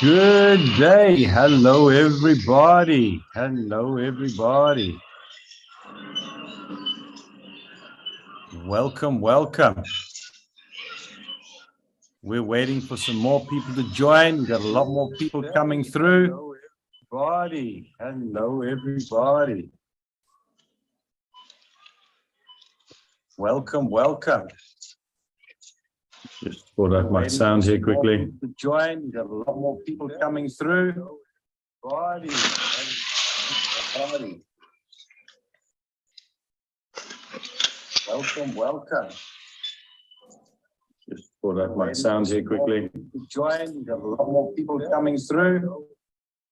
Good day. Hello, everybody. Hello, everybody. Welcome, welcome. We're waiting for some more people to join. We've got a lot more people coming through. Hello, everybody. Hello, everybody. Welcome, welcome. Just sort out my sound here quickly. To join, we've got a lot more people coming through. Body. Welcome, welcome. Just sort out my sound here quickly. To join, we've got a lot more people coming through.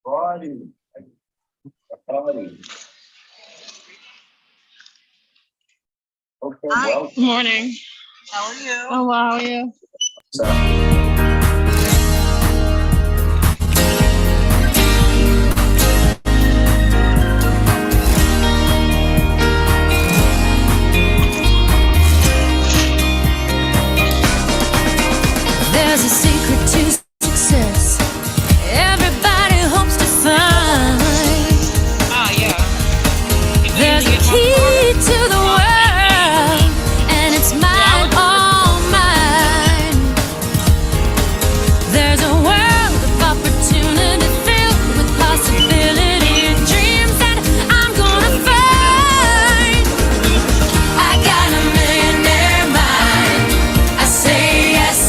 Body. Okay, Hi. welcome. Good morning. How are you? Oh, how are you? There's a secret to success. Everybody hopes to find. Oh, yeah. There's a key to the world, and it's mine, all mine. There's a world of opportunity filled with possibility and dreams that I'm gonna find. I got a millionaire mind. I say yes.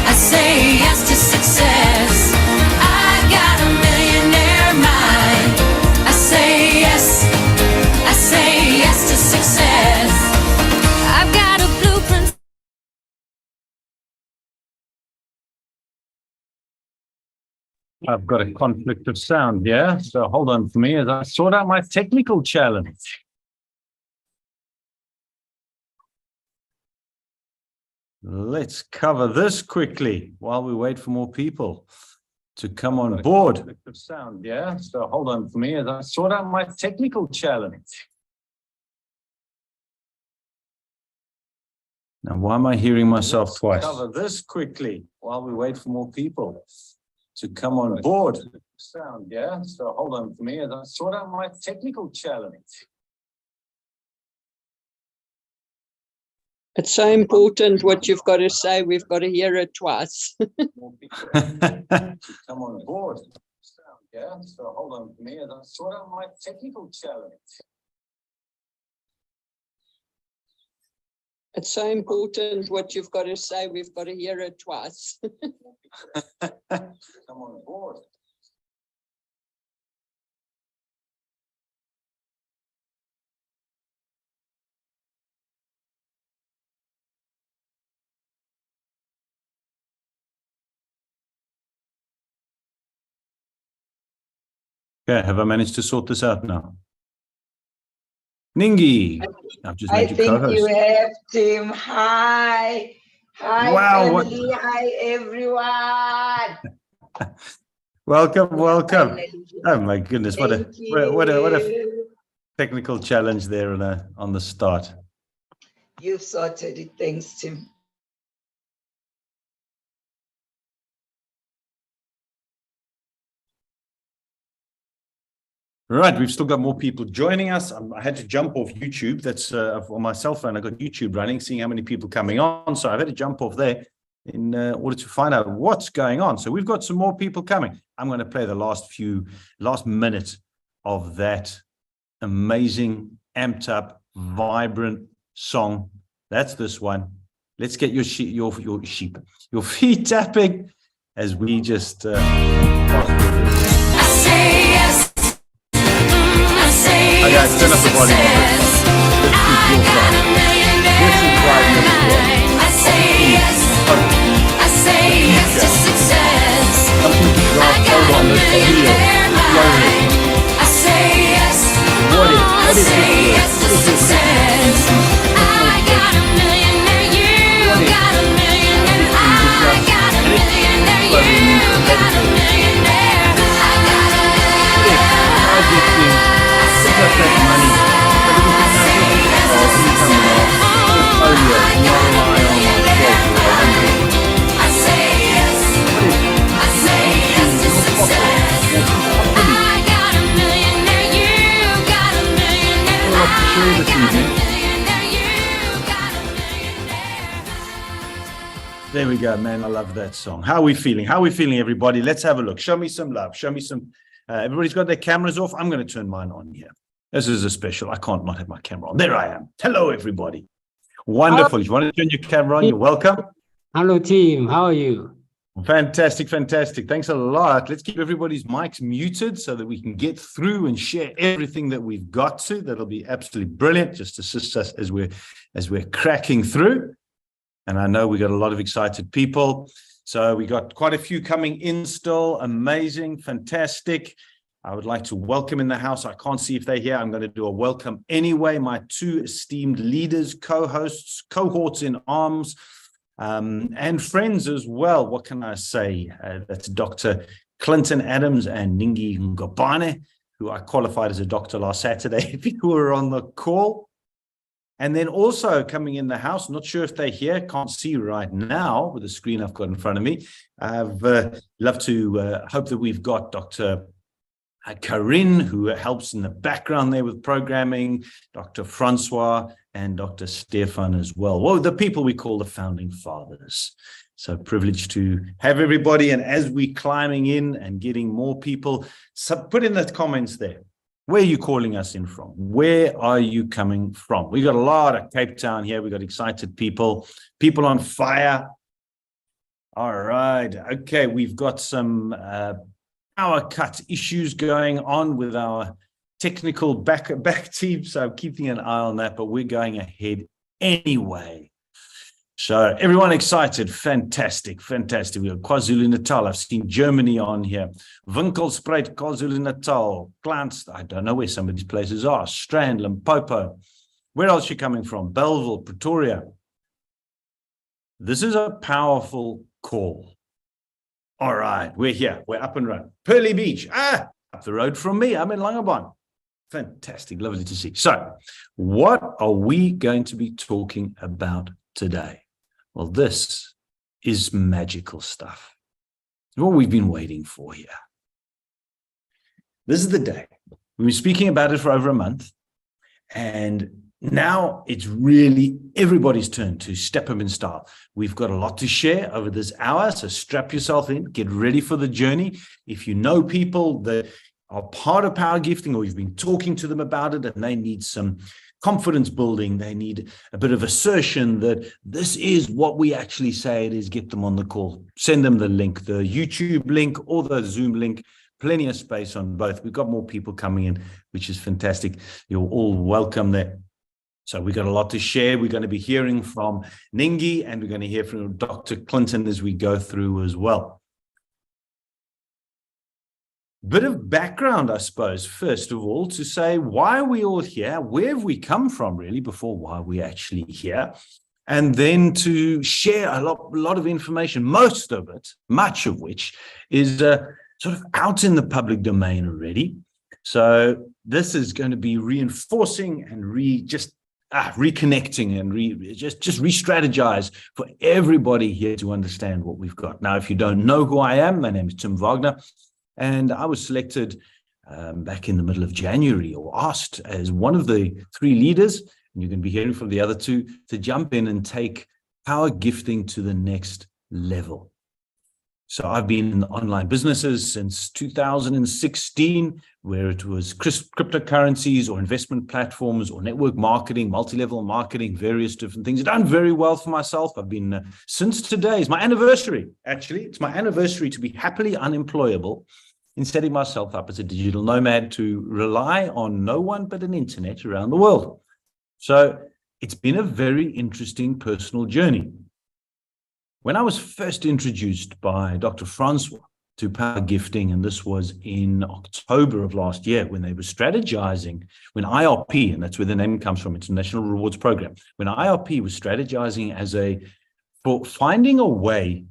I say yes to success. I got a millionaire mind. I say yes. I say yes to success. I've got a blueprint. I've got a conflict of sound here, so hold on for me as I sort out my technical challenge. Let's cover this quickly while we wait for more people to come on board. Conflict of sound, yeah, so hold on for me as I sort out my technical challenge. Now, why am I hearing myself twice? Cover this quickly while we wait for more people to come on board. Sound, yeah, so hold on for me as I sort out my technical challenge. It's so important what you've got to say. We've got to hear it twice. More people to come on board. Sound, yeah, so hold on for me as I sort out my technical challenge. It's so important what you've got to say. We've got to hear it twice. Come on board. Okay, have I managed to sort this out now? Ningi, I've just made you think co-host. you have, Tim. Hi. Hi, Wow, family. Hi, everyone. Welcome, welcome. Finally. Oh my goodness, what a Thank you. what a technical challenge there on the start. You've sorted it. Thanks, Tim. Right, we've still got more people joining us. I had to jump off YouTube. That's on my cell phone. I got YouTube running, seeing how many people coming on. So I've had to jump off there in order to find out what's going on. So we've got some more people coming. I'm going to play the last minute of that amazing, amped up, vibrant song. That's this one. Let's get your feet tapping as we just. I say yes. I say Okay, yes turn to up the volume. success. I got a millionaire mind. I say yes. I say yes to success. I got a millionaire mind. I say yes. I say yes to success. I got a millionaire. You got a millionaire. I got a millionaire. You got a millionaire. I got a Money. There we go, man. I love that song. How are we feeling? How are we feeling, everybody? Let's have a look. Show me some love. Show me some. Everybody's got their cameras off. I'm going to turn mine on here. This is a special. I can't not have my camera on. There I am. Hello, everybody. Wonderful. If you want to turn your camera on, you're welcome. Hello, team. How are you? Fantastic, fantastic. Thanks a lot. Let's keep everybody's mics muted so that we can get through and share everything that we've got to. That'll be absolutely brilliant. Just assist us as we're cracking through. And I know we got a lot of excited people. So we got quite a few coming in still. Amazing, fantastic. I would like to welcome in the house. I can't see if they're here. I'm going to do a welcome anyway. My two esteemed leaders, co-hosts, cohorts in arms, and friends as well. What can I say? That's Dr. Clinton Adams and Ningi Ngobane, who I qualified as a doctor last Saturday, if you were on the call. And then also coming in the house, not sure if they're here, can't see right now with the screen I've got in front of me. I've love to hope that we've got Dr. Karin, who helps in the background there with programming, Dr. Francois, and Dr. Stefan as well. Well, the people we call the founding fathers. So privileged to have everybody. And as we're climbing in and getting more people, so put in the comments there. Where are you calling us in from? Where are you coming from? We got a lot of Cape Town here. We got excited people on fire. All right. Okay. We've got some power cut issues going on with our technical back team. So I'm keeping an eye on that, but we're going ahead anyway. So everyone excited. Fantastic. Fantastic. We have KwaZulu-Natal. I've seen Germany on here. Winkelspruit, KwaZulu-Natal. Glans, I don't know where some of these places are. Strand, Limpopo. Where else are you coming from? Bellville, Pretoria. This is a powerful call. All right, we're here. We're up and running. Pearly Beach. Up the road from me. I'm in Langebaan. Fantastic. Lovely to see. So what are we going to be talking about today? Well, this is magical stuff. What we've been waiting for here. This is the day. We've been speaking about it for over a month. And now it's really everybody's turn to step up in style. We've got a lot to share over this hour. So strap yourself in, get ready for the journey. If you know people that are part of power gifting or you've been talking to them about it and they need some confidence building, they need a bit of assertion that this is what we actually say it is, get them on the call. Send them the link, the YouTube link or the Zoom link. Plenty of space on both. We've got more people coming in, which is fantastic. You're all welcome there. So we've got a lot to share. We're going to be hearing from Ningi and we're going to hear from Dr. Clinton as we go through as well. Bit of background, I suppose, first of all, to say why are we all here? Where have we come from, really, before why we're actually here? And then to share a lot of information, most of it, much of which is sort of out in the public domain already. So this is going to be reinforcing and reconnecting and just re-strategize for everybody here to understand what we've got. Now, if you don't know who I am, my name is Tim Wagner. And I was selected back in the middle of January or asked as one of the 3 leaders, and you're going to be hearing from the other 2, to jump in and take power gifting to the next level. So I've been in online businesses since 2016, where it was cryptocurrencies or investment platforms or network marketing, multi-level marketing, various different things. I've done very well for myself. I've been, since today is my anniversary, actually. It's my anniversary to be happily unemployable in setting myself up as a digital nomad to rely on no one but an internet around the world. So it's been a very interesting personal journey. When I was first introduced by Dr. Francois to power gifting, and this was in October of last year when they were strategizing, when IRP, and that's where the name comes from, International Rewards Program, when IRP was strategizing for finding a way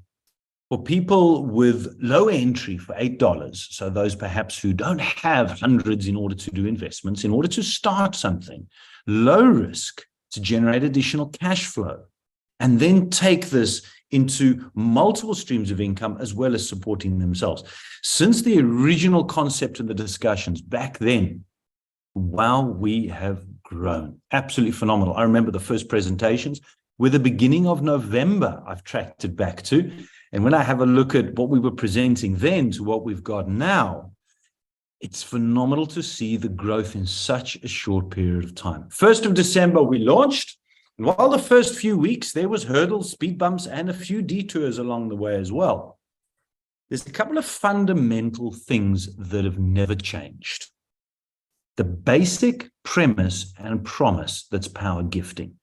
for people with low entry for $8, so those perhaps who don't have hundreds in order to do investments, in order to start something, low risk to generate additional cash flow, and then take this into multiple streams of income as well as supporting themselves. Since the original concept and the discussions back then, wow, we have grown. Absolutely phenomenal. I remember the first presentations with the beginning of November, I've tracked it back to. And when I have a look at what we were presenting then to what we've got now, it's phenomenal to see the growth in such a short period of time. 1st of December, we launched. And while the first few weeks, there was hurdles, speed bumps, and a few detours along the way as well. There's a couple of fundamental things that have never changed. The basic premise and promise that's power gifting.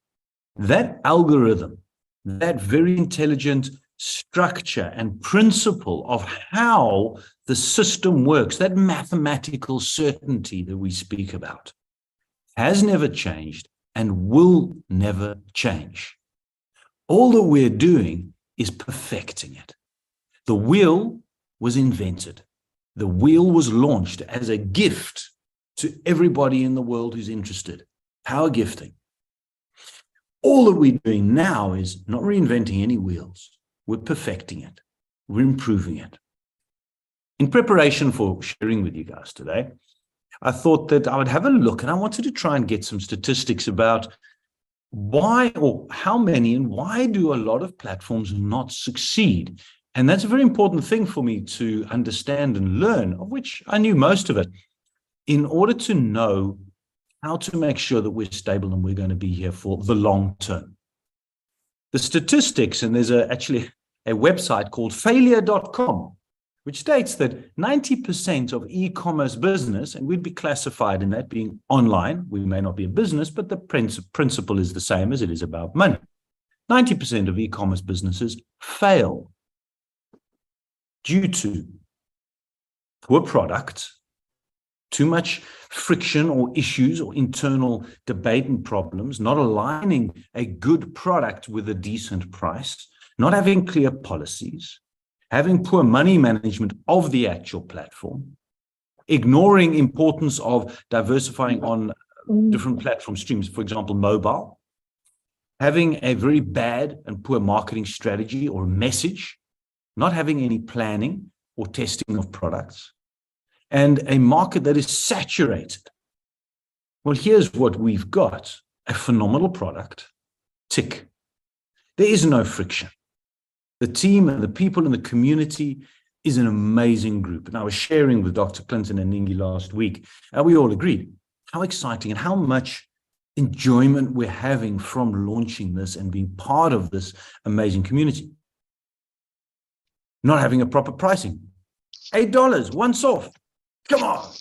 That algorithm, that very intelligent structure and principle of how the system works, that mathematical certainty that we speak about, has never changed and will never change. All that we're doing is perfecting it. The wheel was invented. The wheel was launched as a gift to everybody in the world who's interested. Power gifting. All that we're doing now is not reinventing any wheels. We're perfecting it. We're improving it. In preparation for sharing with you guys today, I thought that I would have a look, and I wanted to try and get some statistics about why or how many and why do a lot of platforms not succeed. And that's a very important thing for me to understand and learn, of which I knew most of it, in order to know how to make sure that we're stable and we're going to be here for the long term. The statistics, and there's actually a website called failure.com, which states that 90% of e-commerce business, and we'd be classified in that being online, we may not be a business, but the principle is the same as it is about money. 90% of e-commerce businesses fail due to poor product, too much friction or issues or internal debate and problems, not aligning a good product with a decent price, not having clear policies, having poor money management of the actual platform, ignoring importance of diversifying on different platform streams, for example, mobile, having a very bad and poor marketing strategy or message, not having any planning or testing of products, and a market that is saturated. Well, here's what we've got: a phenomenal product, tick. There is no friction. The team and the people in the community is an amazing group. And I was sharing with Dr. Clinton and Ningi last week, and we all agreed how exciting and how much enjoyment we're having from launching this and being part of this amazing community. Not having a proper pricing. $8, once off. Come on.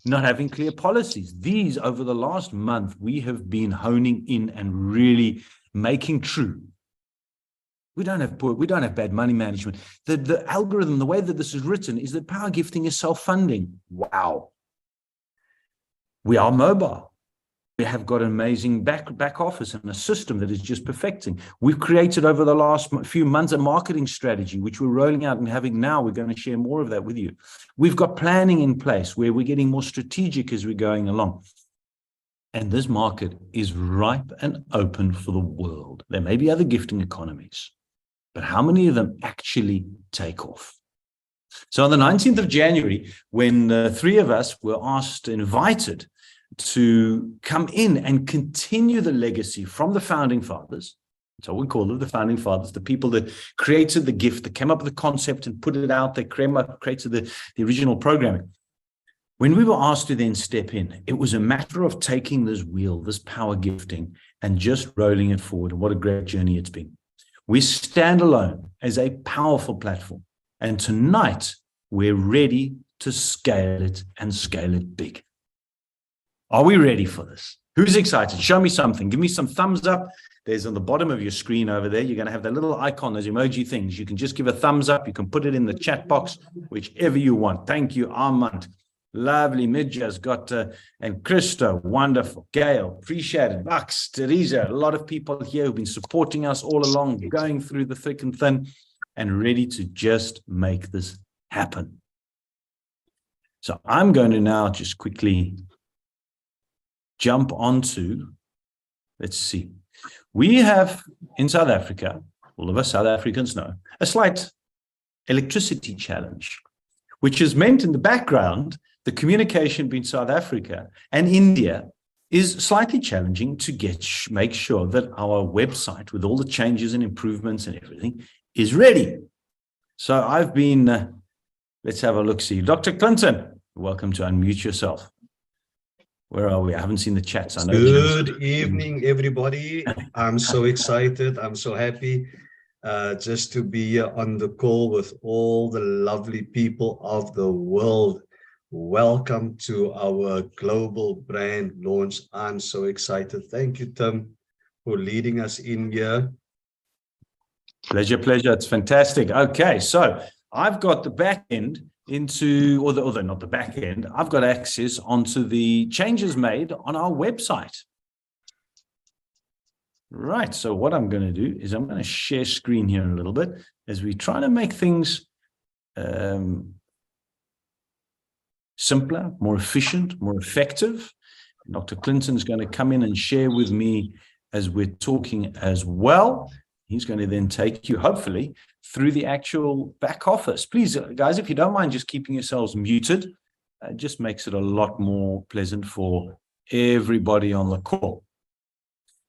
Not having clear policies. These, over the last month, we have been honing in and really making true. We don't have bad money management. The algorithm, the way that this is written, is that power gifting is self-funding. Wow. We are mobile. We have got an amazing back office and a system that is just perfecting. We've created over the last few months a marketing strategy, which we're rolling out and having now. We're going to share more of that with you. We've got planning in place where we're getting more strategic as we're going along. And this market is ripe and open for the world. There may be other gifting economies, but how many of them actually take off? So on the 19th of January, when 3 of us were invited to come in and continue the legacy from the founding fathers. So we call them the founding fathers, the people that created the gift, that came up with the concept and put it out, they created the original programming. When we were asked to then step in, it was a matter of taking this wheel, this power gifting, and just rolling it forward. And what a great journey it's been. We stand alone as a powerful platform. And tonight, we're ready to scale it and scale it big. Are we ready for this? Who's excited? Show me something. Give me some thumbs up. There's on the bottom of your screen over there, you're going to have that little icon, those emoji things. You can just give a thumbs up. You can put it in the chat box, whichever you want. Thank you, Armand. Lovely. Midja's got, and Christo, wonderful. Gail, appreciate it. Max, Teresa, a lot of people here who've been supporting us all along, going through the thick and thin, and ready to just make this happen. So I'm going to now just quickly jump onto, let's see. We have in South Africa, all of us South Africans know, a slight electricity challenge, which has meant in the background, the communication between South Africa and India is slightly challenging to make sure that our website with all the changes and improvements and everything is ready. So I've been, let's have a look, see. Dr. Clinton, welcome to unmute yourself. Where are we? I haven't seen the chats. I know. Good evening, everybody. I'm so excited. I'm so happy just to be on the call with all the lovely people of the world. Welcome to our global brand launch. I'm so excited. Thank you, Tim, for leading us in here. Pleasure, pleasure. It's fantastic. Okay, so I've got the back end into, or not the back end, I've got access onto the changes made on our website. Right, so what I'm going to do is I'm going to share screen here a little bit as we try to make things simpler, more efficient, more effective. Dr. Clinton's going to come in and share with me as we're talking as well. He's going to then take you, hopefully, through the actual back office. Please, guys, if you don't mind just keeping yourselves muted, it just makes it a lot more pleasant for everybody on the call.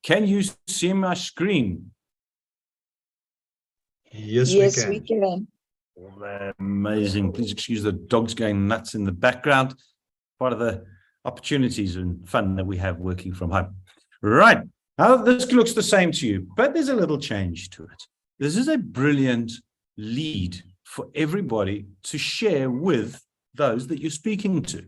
Can you see my screen? Yes, we can. Amazing. Please excuse the dogs going nuts in the background. Part of the opportunities and fun that we have working from home. Right. Now, this looks the same to you, but there's a little change to it. This is a brilliant lead for everybody to share with those that you're speaking to.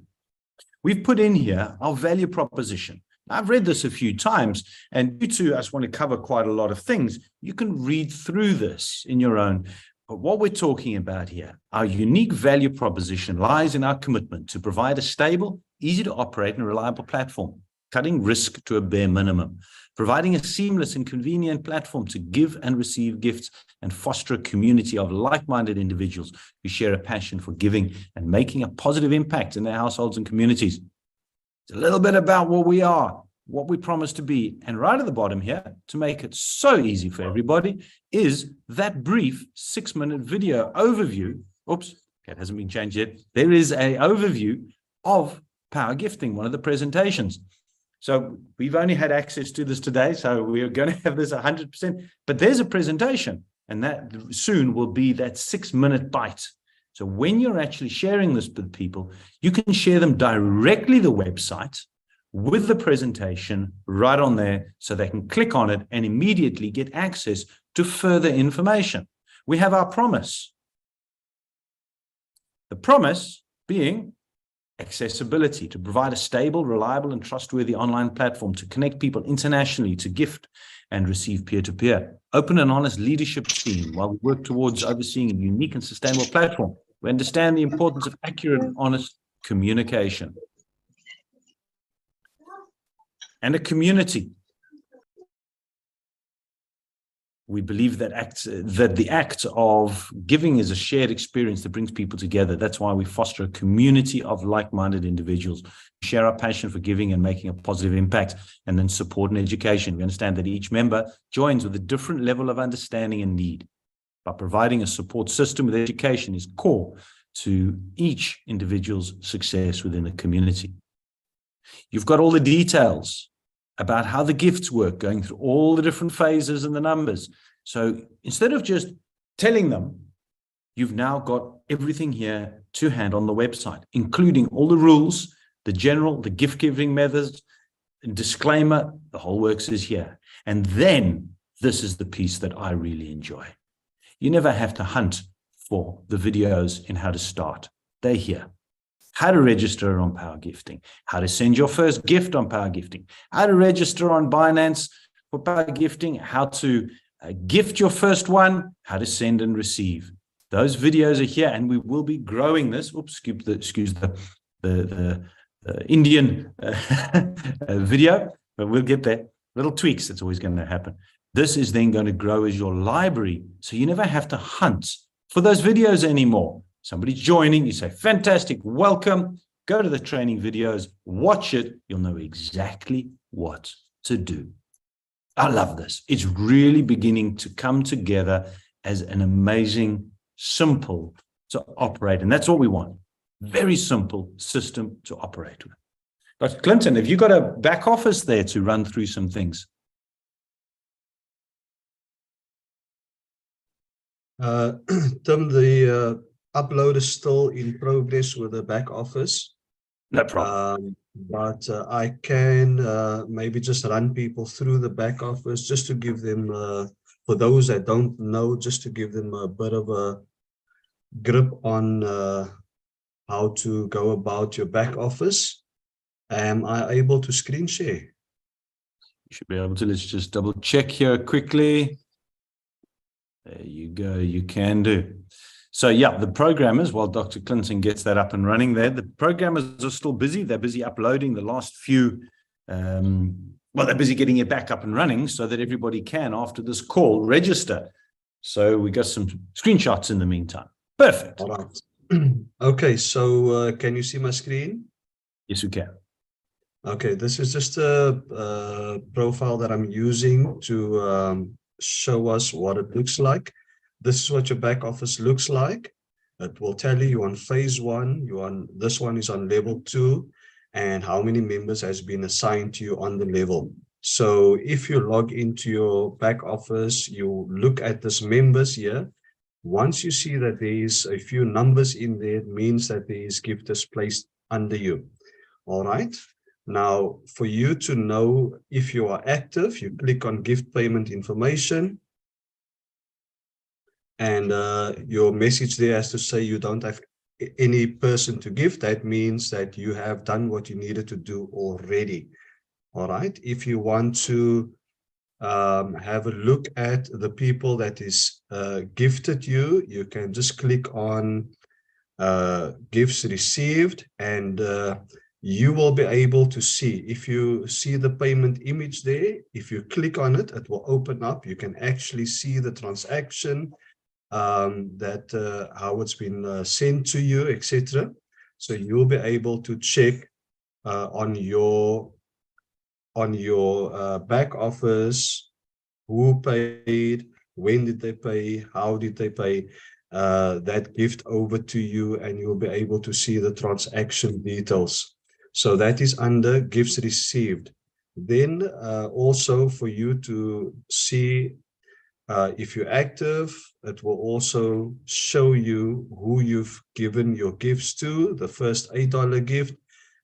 We've put in here our value proposition. I've read this a few times, and you two, I just want to cover quite a lot of things. You can read through this in your own. But what we're talking about here, our unique value proposition lies in our commitment to provide a stable, easy to operate and reliable platform, cutting risk to a bare minimum, providing a seamless and convenient platform to give and receive gifts and foster a community of like-minded individuals who share a passion for giving and making a positive impact in their households and communities. It's a little bit about what we are, what we promise to be. And right at the bottom here, to make it so easy for everybody, is that brief 6-minute video overview. Oops, that hasn't been changed yet. There is an overview of Power Gifting, one of the presentations. So we've only had access to this today, so we are going to have this 100%. But there's a presentation, and that soon will be that 6-minute bite. So when you're actually sharing this with people, you can share them directly the website with the presentation right on there, so they can click on it and immediately get access to further information. We have our promise. The promise being accessibility, to provide a stable, reliable, and trustworthy online platform to connect people internationally to gift and receive peer-to-peer. Open and honest leadership team while we work towards overseeing a unique and sustainable platform. We understand the importance of accurate and honest communication. And a community. We believe that the act of giving is a shared experience that brings people together. That's why we foster a community of like-minded individuals who share our passion for giving and making a positive impact, and then support and education. We understand that each member joins with a different level of understanding and need. By providing a support system with education is core to each individual's success within the community. You've got all the details about how the gifts work, going through all the different phases and the numbers. So instead of just telling them, you've now got everything here to hand on the website, including all the rules, the gift giving methods, disclaimer, the whole works is here. And then this is the piece that I really enjoy. You never have to hunt for the videos in how to start. They're here. How to register on Power Gifting, how to send your first gift on Power Gifting, how to register on Binance for Power Gifting, how to gift your first one, how to send and receive. Those videos are here, and we will be growing this. Oops, excuse the Indian video, but we'll get there. Little tweaks, that's always going to happen. This is then going to grow as your library, so you never have to hunt for those videos anymore. Somebody's joining, you say, fantastic, welcome, go to the training videos, watch it, you'll know exactly what to do. I love this. It's really beginning to come together as an amazing, simple to operate. And that's what we want. Very simple system to operate with. Dr. Clinton, have you got a back office there to run through some things? Tim, the upload is still in progress with the back office. No problem. But I can maybe just run people through the back office just to give them, for those that don't know, just to give them a bit of a grip on how to go about your back office. Am I able to screen share? You should be able to. Let's just double check here quickly. There you go. You can do. So yeah, the programmers, while Dr. Clinton gets that up and running there, the programmers are still busy. They're busy uploading the last few, well, they're busy getting it back up and running so that everybody can, after this call, register. So we got some screenshots in the meantime. Perfect. All right. Okay, so can you see my screen? Yes, we can. Okay, this is just a profile that I'm using to show us what it looks like. This is what your back office looks like. It will tell you you're on phase 1, this one is on level 2, and how many members has been assigned to you on the level. So if you log into your back office, you look at this members here. Once you see that there is a few numbers in there, it means that there is gifters placed under you. All right. Now, for you to know if you are active, you click on gift payment information. And your message there has to say you don't have any person to gift. That means that you have done what you needed to do already. All right. If you want to have a look at the people that is gifted you, you can just click on gifts received, and you will be able to see, if you see the payment image there, if you click on it, it will open up. You can actually see the transaction, that how it's been sent to you, etc. So you'll be able to check on your back office who paid, when did they pay, how did they pay that gift over to you, and you'll be able to see the transaction details. So that is under gifts received. Then also for you to see if you're active, it will also show you who you've given your gifts to, the first $8 gift,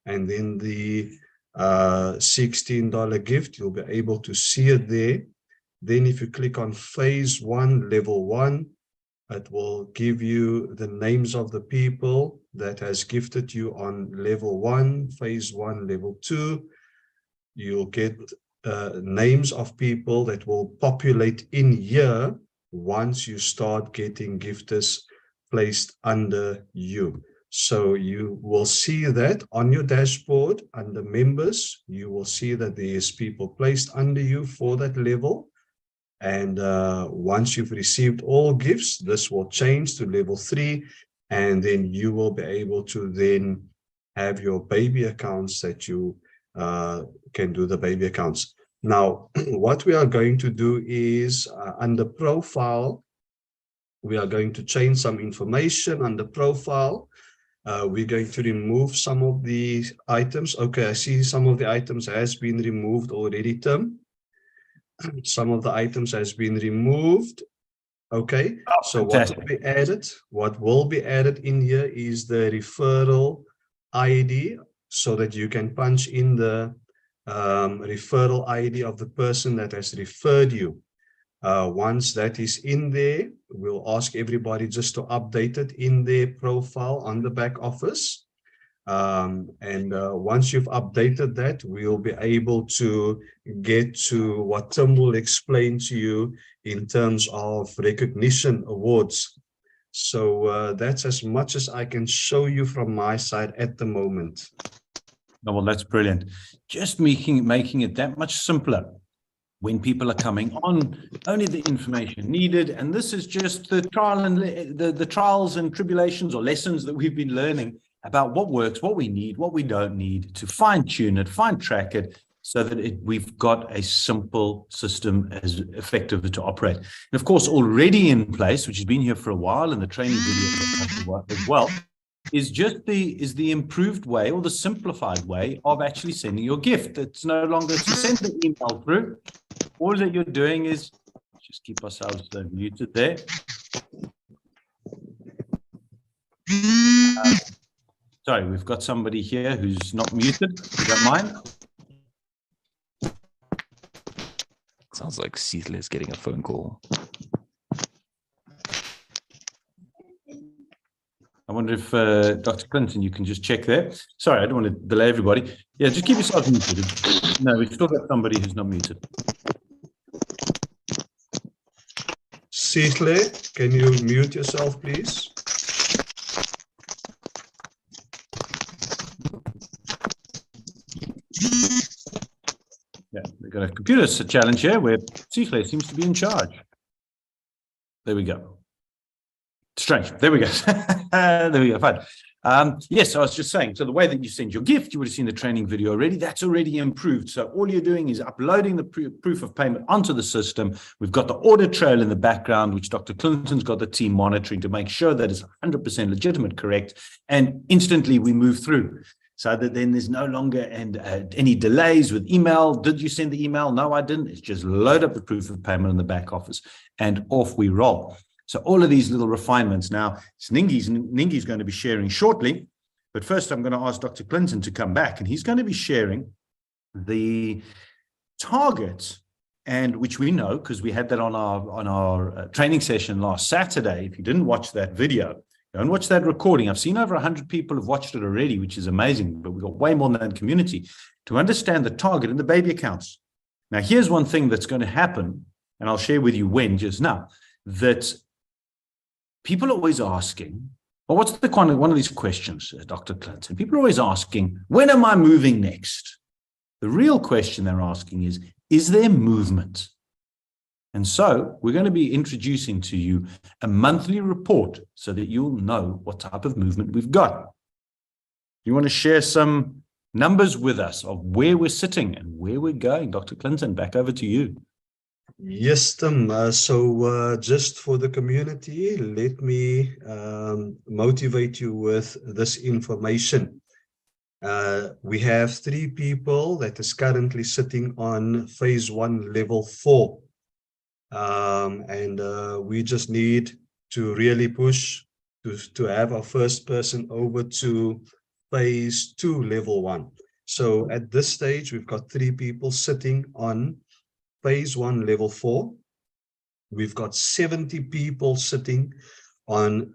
and then the $16 gift. You'll be able to see it there. Then if you click on phase 1, level 1, it will give you the names of the people that has gifted you on level 1, phase 1, level 2. You'll get names of people that will populate in here once you start getting gifters placed under you. So you will see that on your dashboard under members, you will see that there's people placed under you for that level. And once you've received all gifts, this will change to level 3, and then you will be able to then have your baby accounts that you can do the baby accounts. Now, what we are going to do is under profile, we are going to change some information under profile. We're going to remove some of the items. Okay, I see some of the items has been removed already, Tim. Some of the items has been removed. Okay, so what will be added in here is the referral ID, so that you can punch in the referral ID of the person that has referred you. Once that is in there, we'll ask everybody just to update it in their profile on the back office. Once you've updated that, we'll be able to get to what Tim will explain to you in terms of recognition awards. So that's as much as I can show you from my side at the moment. Oh, well, that's brilliant. Just making it that much simpler. When people are coming on, only the information needed, and this is just the trial and the trials and tribulations or lessons that we've been learning about what works, what we need, what we don't need, to fine tune it, fine track it, so that we've got a simple system as effective to operate. And of course, already in place, which has been here for a while, and the training video as well, is the improved way or the simplified way of actually sending your gift. It's no longer to send the email through. All that you're doing is just keep ourselves muted there. Sorry, we've got somebody here who's not muted. You don't mind? Sounds like Cecil is getting a phone call. I wonder if Dr. Clinton, you can just check there. Sorry, I don't want to delay everybody. Yeah, just keep yourself muted. No, we've still got somebody who's not muted. Cecil, can you mute yourself, please? Yeah, we've got a computer challenge here where Cecil seems to be in charge. There we go. Strange. There we go. There we go. Fine. Yes, I was just saying, so the way that you send your gift, you would have seen the training video already. That's already improved. So all you're doing is uploading the proof of payment onto the system. We've got the audit trail in the background, which Dr. Clinton's got the team monitoring to make sure that it's 100% legitimate, correct. And instantly we move through. So that then there's no longer any delays with email. Did you send the email? No, I didn't. It's just load up the proof of payment in the back office and off we roll. So all of these little refinements. Now, Ningi's going to be sharing shortly, but first I'm going to ask Dr. Clinton to come back, and he's going to be sharing the target, and which we know because we had that on our training session last Saturday. If you didn't watch that video, go and watch that recording. I've seen over 100 people have watched it already, which is amazing, but we've got way more than that community to understand the target and the baby accounts. Now, here's one thing that's going to happen, and I'll share with you when just now, that people are always asking, well, what's the kind of one of these questions, Dr. Clinton? People are always asking, when am I moving next? The real question they're asking is there movement? And so we're going to be introducing to you a monthly report so that you'll know what type of movement we've got. You want to share some numbers with us of where we're sitting and where we're going? Dr. Clinton, back over to you. Yes, Tim. So just for the community, let me motivate you with this information. We have 3 people that is currently sitting on phase 1 level 4. And we just need to really push to have our first person over to phase 2 level 1. So at this stage, we've got 3 people sitting on phase 1 level 4. We've got 70 people sitting on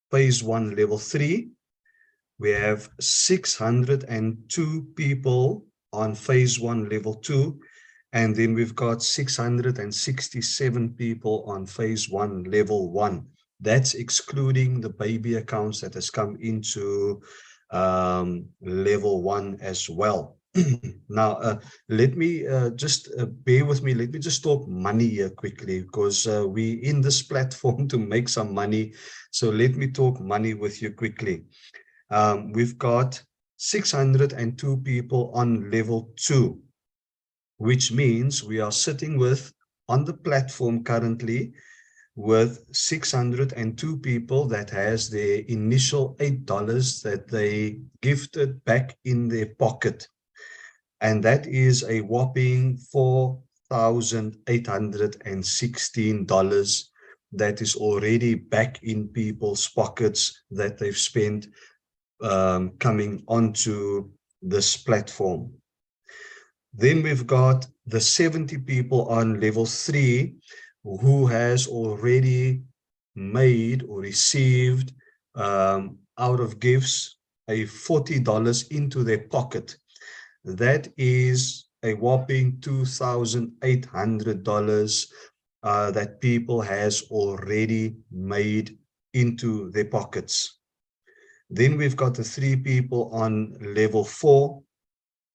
phase 1 level 3. We have 602 people on phase 1 level 2. And then we've got 667 people on phase 1 level 1. That's excluding the baby accounts that has come into level 1 as well. Now, let me just bear with me. Let me just talk money here quickly, because we in this platform to make some money. So let me talk money with you quickly. We've got 602 people on level 2, which means we are sitting with on the platform currently with 602 people that has their initial $8 that they gifted back in their pocket. And that is a whopping $4,816 that is already back in people's pockets that they've spent coming onto this platform. Then we've got the 70 people on level 3 who has already made or received out of gifts a $40 into their pocket. That is a whopping $2,800 that people has already made into their pockets. Then we've got the 3 people on level 4.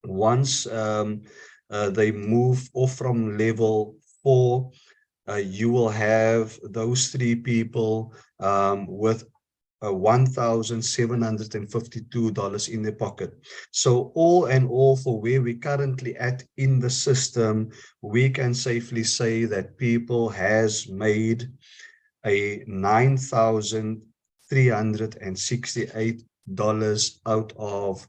Once they move off from level 4, you will have those 3 people with $1,752 in their pocket. So all in all, for where we're currently at in the system, we can safely say that people has made a $9,368 out of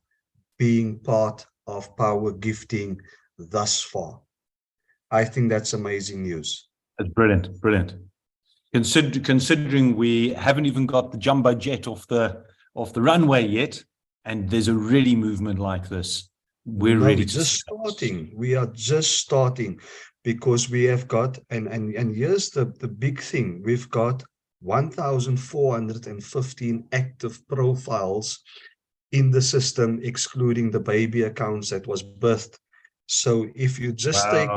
being part of Power Gifting thus far. I think that's amazing news. That's brilliant, brilliant. Considering we haven't even got the jumbo jet off the runway yet, and there's a ready movement like this, we're No, ready we're to just starting. We are just starting, because we have got, and here's the big thing, we've got 1,415 active profiles in the system, excluding the baby accounts that was birthed. So if you just take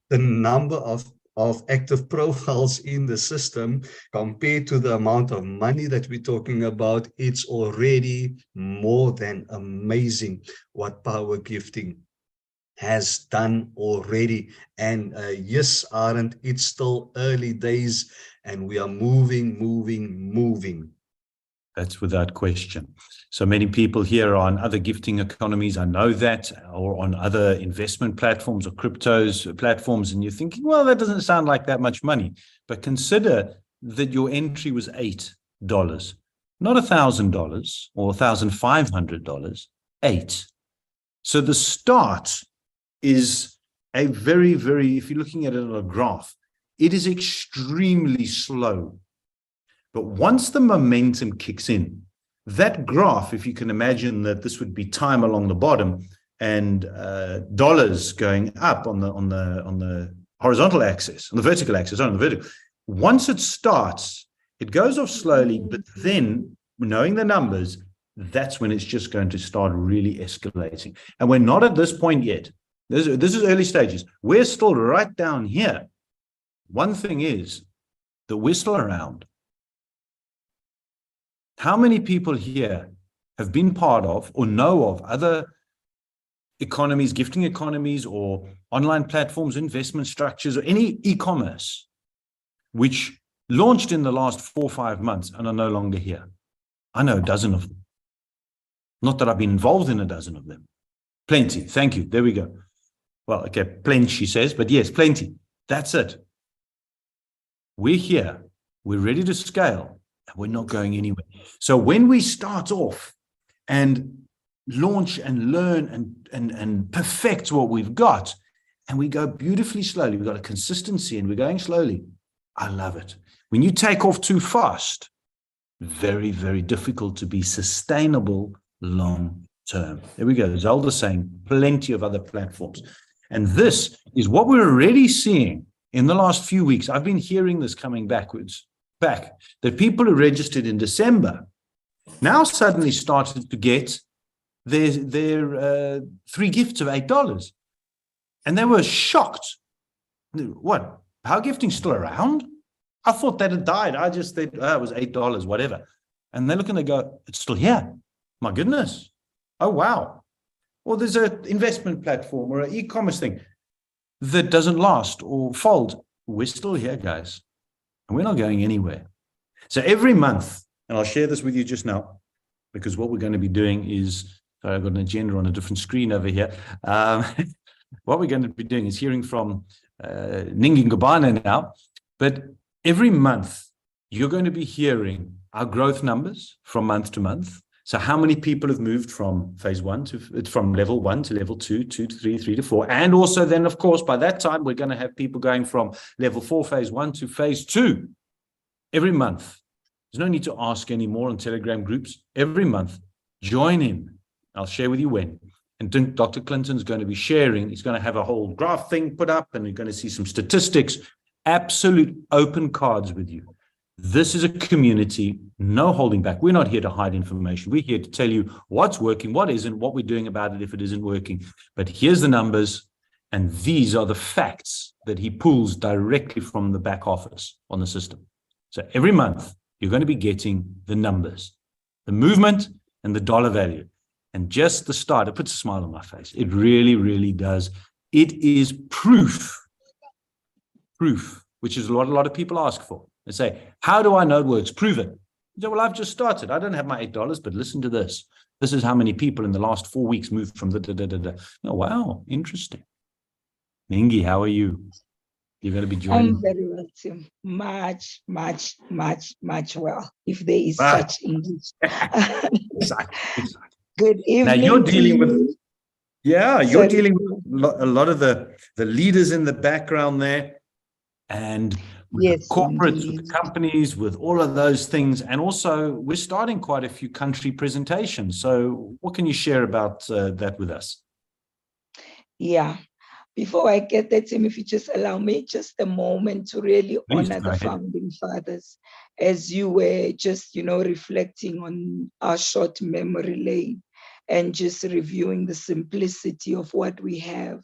the number of active profiles in the system compared to the amount of money that we're talking about, it's already more than amazing what Power Gifting has done already. And yes, Arend, it's still early days and we are moving. That's without question. So many people here are on other gifting economies, I know that, or on other investment platforms or cryptos platforms, and you're thinking, well, that doesn't sound like that much money. But consider that your entry was $8, not $1,000 or $1,500, $8. So the start is a very, very, if you're looking at it on a graph, it is extremely slow. But once the momentum kicks in, that graph, if you can imagine that this would be time along the bottom and dollars going up on the horizontal axis, on the vertical axis, on the vertical. Once it starts, it goes off slowly, but then knowing the numbers, that's when it's just going to start really escalating. And we're not at this point yet. This is early stages. We're still right down here. One thing is that we're still around. How many people here have been part of or know of other economies, gifting economies, or online platforms, investment structures, or any e-commerce which launched in the last 4 or 5 months and are no longer here? I know a dozen of them. Not that I've been involved in a dozen of them. Plenty. Thank you. There we go. Well, okay, plenty, she says, but yes, plenty. That's it. We're here. We're ready to scale. We're not going anywhere. So when we start off and launch and learn and perfect what we've got, and we go beautifully slowly, we've got a consistency and we're going slowly, I love it. When you take off too fast, very, very difficult to be sustainable long term. There we go. Zelda saying plenty of other platforms. And this is what we're already seeing in the last few weeks. I've been hearing this coming back, that people who registered in December now suddenly started to get their 3 gifts of $8. And they were shocked. What? Power Gifting's still around? I thought that had died. I just thought, it was $8, whatever. And they look and they go, it's still here. My goodness. Oh, wow. Or there's an investment platform or an e-commerce thing that doesn't last or fold. We're still here, guys. And we're not going anywhere. So every month, and I'll share this with you just now, because what we're going to be doing is, sorry, I've got an agenda on a different screen over here. What we're going to be doing is hearing from Ningi Ngubane now, but every month you're going to be hearing our growth numbers from month to month. So how many people have moved from phase 1 from level 1 to level 2, 2 to 3, 3 to 4. And also then, of course, by that time, we're going to have people going from level 4, phase 1 to phase 2 every month. There's no need to ask anymore on Telegram groups. Every month, join in. I'll share with you when. And Dr. Clinton's going to be sharing. He's going to have a whole graph thing put up, and you're going to see some statistics. Absolute open cards with you. This is a community, no holding back. We're not here to hide information. We're here to tell you what's working, what isn't, what we're doing about it if it isn't working. But here's the numbers, and these are the facts that he pulls directly from the back office on the system. So every month, you're going to be getting the numbers, the movement, and the dollar value. And just the start, it puts a smile on my face. It really, really does. It is proof, which is what a lot of people ask for. They say, how do I know it works? Prove it. You say, well, I've just started. I don't have my $8, but listen to this. This is how many people in the last 4 weeks moved from the da-da-da-da. Oh, wow, interesting. Ningi, how are you? You're going to be joining. I'm very well, Tim. Much, much, much, much well, if there is Ah. such English. Exactly. Good evening. Now you're to dealing with, you. yeah, you're Sorry. dealing with a lot of the leaders in the background there, and with Yes, the corporates, with indeed. the companies, with all of those things. And also, we're starting quite a few country presentations. So what can you share about that with us? Yeah. Before I get there, Tim, if you just allow me just a moment to really Please, honor go the ahead. founding fathers, as you were just, reflecting on our short memory lane and just reviewing the simplicity of what we have.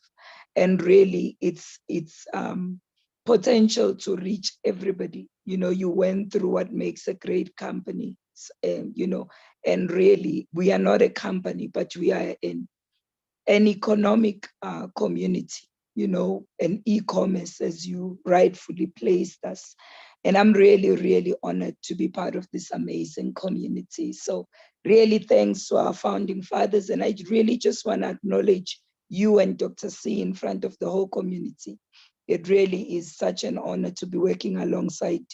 And really, it's potential to reach everybody. You went through what makes a great company, and really, we are not a company, but we are an economic community, and e-commerce, as you rightfully placed us. And I'm really, really honored to be part of this amazing community. So really thanks to our founding fathers. And I really just want to acknowledge you and Dr. C in front of the whole community. It really is such an honor to be working alongside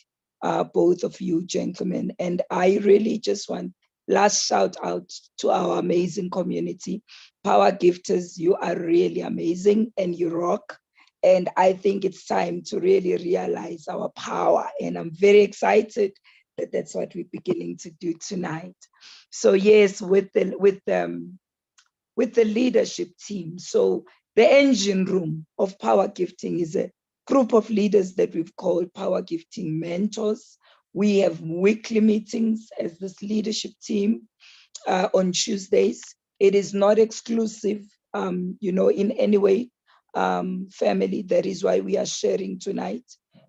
both of you gentlemen. And I really just want last shout out to our amazing community. Power Gifters, you are really amazing and you rock. And I think it's time to really realize our power. And I'm very excited that that's what we're beginning to do tonight. So yes, with the leadership team. So the engine room of Power Gifting is a group of leaders that we've called Power Gifting Mentors. We have weekly meetings as this leadership team on Tuesdays. It is not exclusive, in any way, family. That is why we are sharing tonight,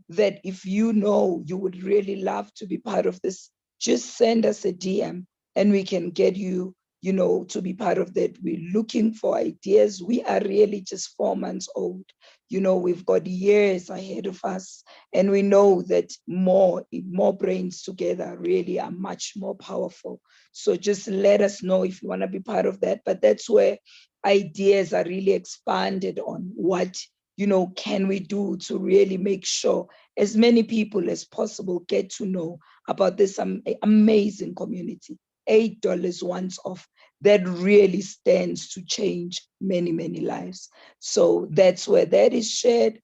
that if you would really love to be part of this, just send us a DM and we can get you, to be part of that. We're looking for ideas. We are really just 4 months old. We've got years ahead of us, and we know that more brains together really are much more powerful. So just let us know if you want to be part of that. But that's where ideas are really expanded on what, can we do to really make sure as many people as possible get to know about this amazing community. $8 once off that really stands to change many, many lives. So that's where that is shared.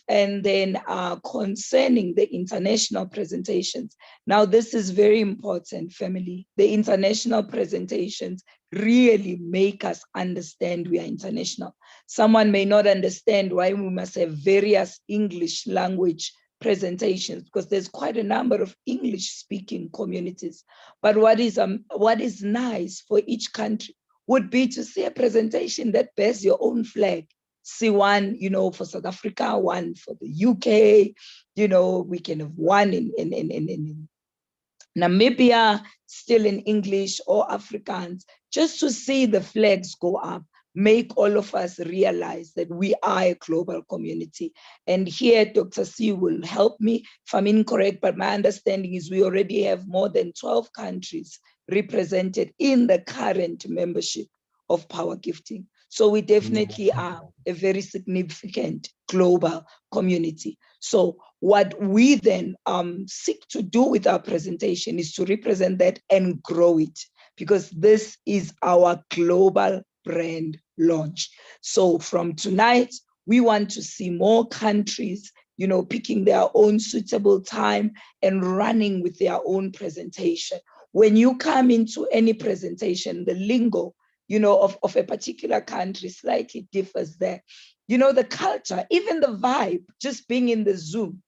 And then concerning the international presentations, now this is very important, family. The international presentations really make us understand we are international. Someone may not understand why we must have various English language presentations, because there's quite a number of English-speaking communities. But what is nice for each country would be to see a presentation that bears your own flag. See one, for South Africa, one for the UK, we can have one in Namibia, still in English or Afrikaans, just to see the flags go up, make all of us realize that we are a global community. And here, Dr. C will help me if I'm incorrect, but my understanding is we already have more than 12 countries represented in the current membership of Power Gifting. So we definitely are a very significant global community. So what we then seek to do with our presentation is to represent that and grow it, because this is our global brand launch. So from tonight, we want to see more countries, picking their own suitable time and running with their own presentation. When you come into any presentation, the lingo, of a particular country slightly differs there. The culture, even the vibe, just being in the Zoom,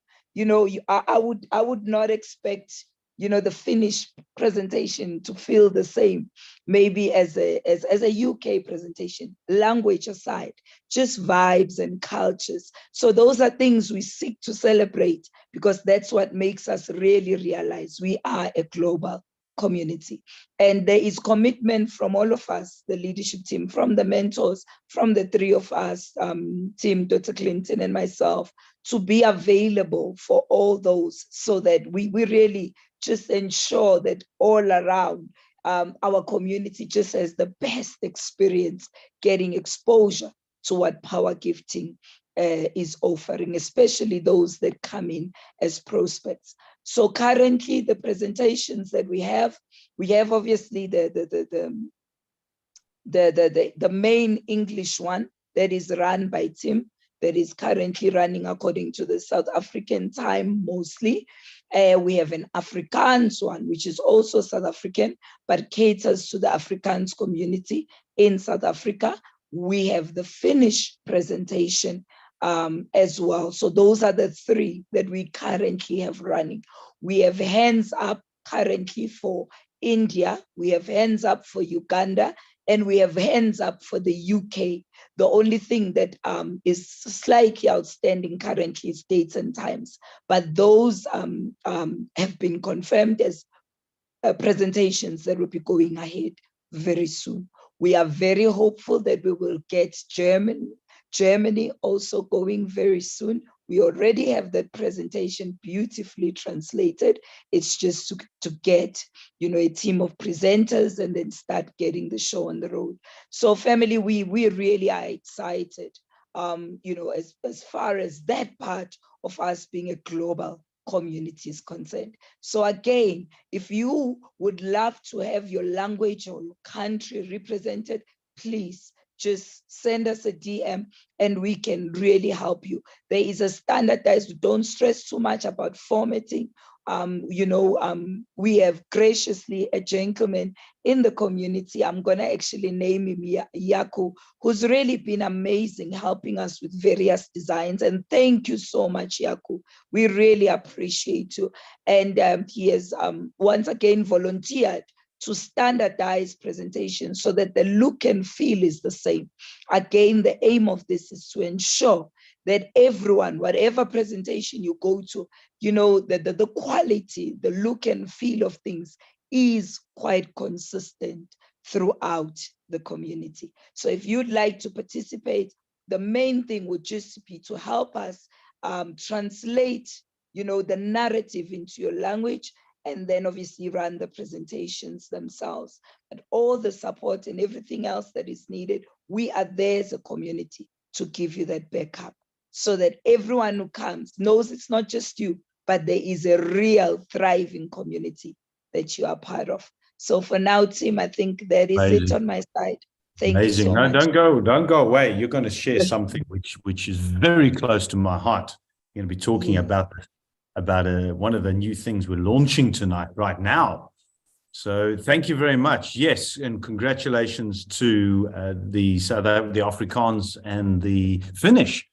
I would not expect, the Finnish presentation to feel the same, maybe as a UK presentation, language aside, just vibes and cultures. So those are things we seek to celebrate, because that's what makes us really realize we are a global community. And there is commitment from all of us, the leadership team, from the mentors, from the three of us, Tim, Dr. Clinton and myself, to be available for all those, so that we really just ensure that all around our community just has the best experience getting exposure to what Power Gifting is offering, especially those that come in as prospects. So currently the presentations that we have obviously the main English one that is run by Tim, that is currently running according to the South African time mostly. We have an Afrikaans one, which is also South African, but caters to the Afrikaans community in South Africa. We have the Finnish presentation as well. So those are the three that we currently have running. We have hands up currently for India, we have hands up for Uganda, and we have hands up for the UK. The only thing that is slightly outstanding currently is dates and times, but those have been confirmed as presentations that will be going ahead very soon. We are very hopeful that we will get Germany also going very soon. We already have that presentation beautifully translated. It's just to get, a team of presenters and then start getting the show on the road. So family, we really are excited, as far as that part of us being a global community is concerned. So again, if you would love to have your language or your country represented, please just send us a DM and we can really help you. There is a standardized, don't stress too much about formatting. We have graciously a gentleman in the community. I'm going to actually name him Yaku, who's really been amazing helping us with various designs. And thank you so much, Yaku. We really appreciate you. And he has once again volunteered to standardize presentations so that the look and feel is the same. Again, the aim of this is to ensure that everyone, whatever presentation you go to, the quality, the look and feel of things is quite consistent throughout the community. So if you'd like to participate, the main thing would just be to help us translate, the narrative into your language, and then obviously run the presentations themselves. But all the support and everything else that is needed, we are there as a community to give you that backup so that everyone who comes knows it's not just you, but there is a real thriving community that you are part of. So for now, Tim, I think that is it on my side. Thank you so much. Don't go away. You're going to share something which is very close to my heart. You're going to be talking about one of the new things we're launching tonight, right now. So thank you very much. Yes, and congratulations to the Afrikaans and the Finnish.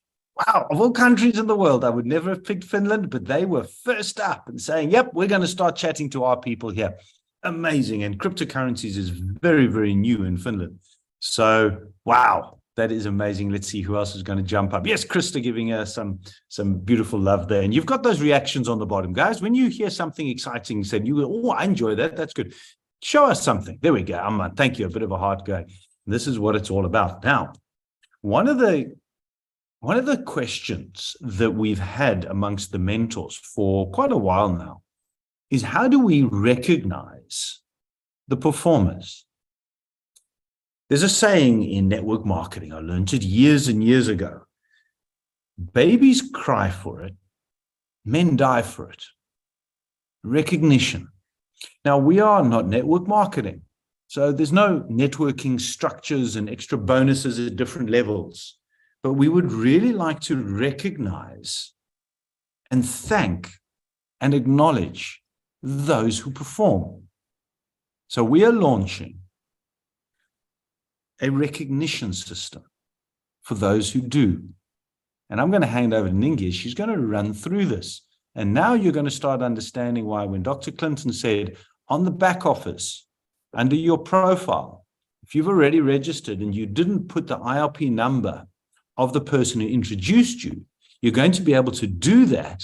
Wow, of all countries in the world, I would never have picked Finland, but they were first up and saying, yep, we're going to start chatting to our people here. Amazing. And cryptocurrencies is very, very new in Finland. So, wow. That is amazing. Let's see who else is going to jump up. Yes, Krista giving us some beautiful love there. And you've got those reactions on the bottom. Guys, when you hear something exciting said, you go, oh, I enjoy that. That's good. Show us something. There we go. Thank you. A bit of a heart going. This is what it's all about. Now, one of the questions that we've had amongst the mentors for quite a while now is how do we recognize the performers? There's a saying in network marketing, I learned it years and years ago. Babies cry for it, men die for it. Recognition. Now, we are not network marketing, so there's no networking structures and extra bonuses at different levels. But we would really like to recognize and thank and acknowledge those who perform. So we are launching a recognition system for those who do. And I'm going to hand over to Ningi. She's going to run through this. And now you're going to start understanding why when Dr. Clinton said on the back office, under your profile, if you've already registered and you didn't put the IRP number of the person who introduced you, you're going to be able to do that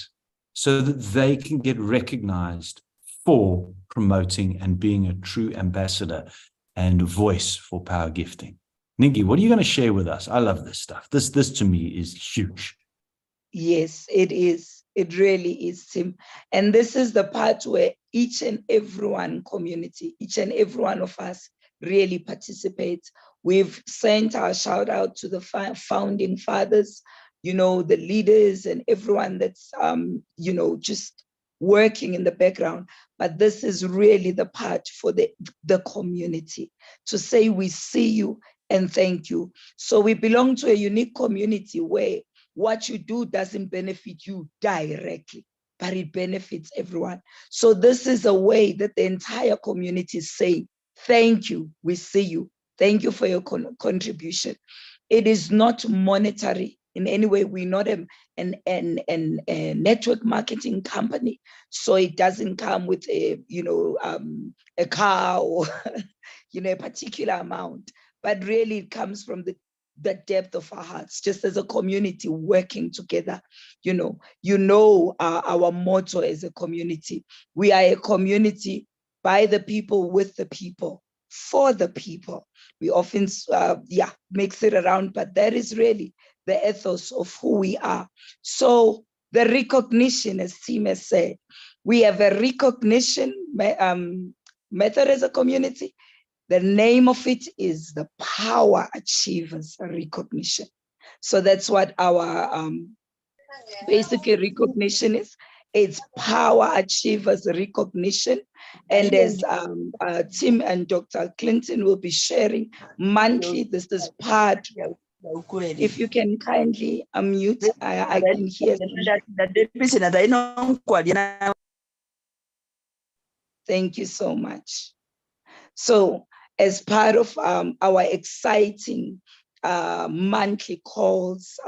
so that they can get recognized for promoting and being a true ambassador and voice for power gifting. Ningi, what are you going to share with us? I love this stuff. This to me is huge. Yes, it is. It really is, Tim. And this is the part where each and every one community, each and every one of us really participates. We've sent our shout out to the founding fathers, you know, the leaders and everyone that's, you know, just working in the background. But this is really the part for the community to say, we see you and thank you. So we belong to a unique community where what you do doesn't benefit you directly, but it benefits everyone. So this is a way that the entire community is saying, thank you, we see you. Thank you for your contribution. It is not monetary in any way. We're not a network marketing company. So it doesn't come with a, you know, a car or, you know, a particular amount, but really it comes from the depth of our hearts, just as a community working together. You know, our motto as a community, we are a community by the people, with the people, for the people. We often, mix it around, but that is really the ethos of who we are. So the recognition, as Tim has said, we have a recognition method as a community. The name of it is the Power Achievers Recognition. So that's what our basically recognition is. It's Power Achievers Recognition. And as Tim and Dr. Clinton will be sharing monthly, this is part. If you can kindly unmute, I can hear. Thank you so much. So as part of our exciting monthly calls,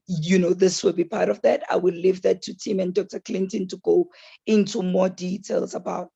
you know, this will be part of that. I will leave that to Tim and Dr. Clinton to go into more details about.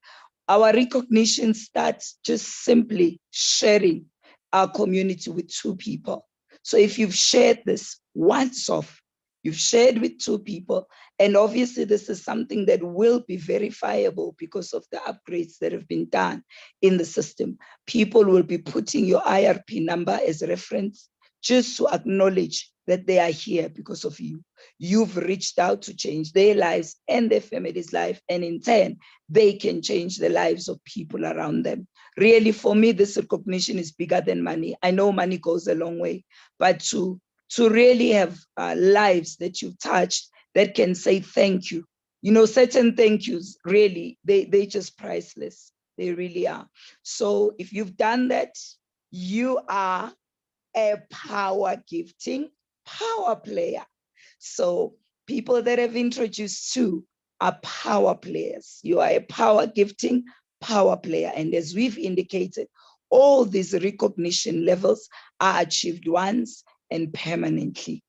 Our recognition starts just simply sharing our community with 2 people. So if you've shared this once off, you've shared with 2 people, and obviously this is something that will be verifiable because of the upgrades that have been done in the system. People will be putting your IRP number as a reference just to acknowledge that they are here because of you. You've reached out to change their lives and their family's life, and in turn, they can change the lives of people around them. Really, for me, this recognition is bigger than money. I know money goes a long way, but to really have lives that you've touched that can say thank you. You know, certain thank yous, really, they just priceless. They really are. So if you've done that, you are a power gifting power player. So people that have introduced to are power players. You are a power gifting power player. And as we've indicated, all these recognition levels are achieved once and permanently.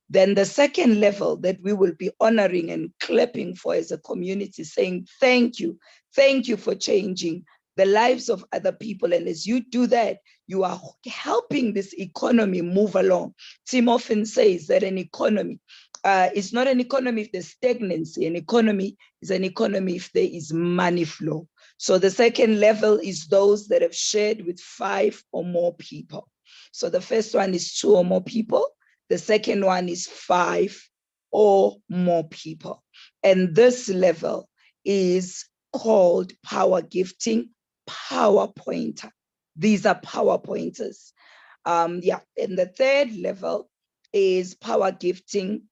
Then the second level that we will be honoring and clapping for as a community, saying thank you for changing the lives of other people. And as you do that, you are helping this economy move along. Tim often says that an economy is not an economy if there's stagnancy. An economy is an economy if there is money flow. So the second level is those that have shared with 5 or more people. So the first one is 2 or more people. The second one is 5 or more people. And this level is called power gifting power pointer. These are power pointers. And the third level is power gifting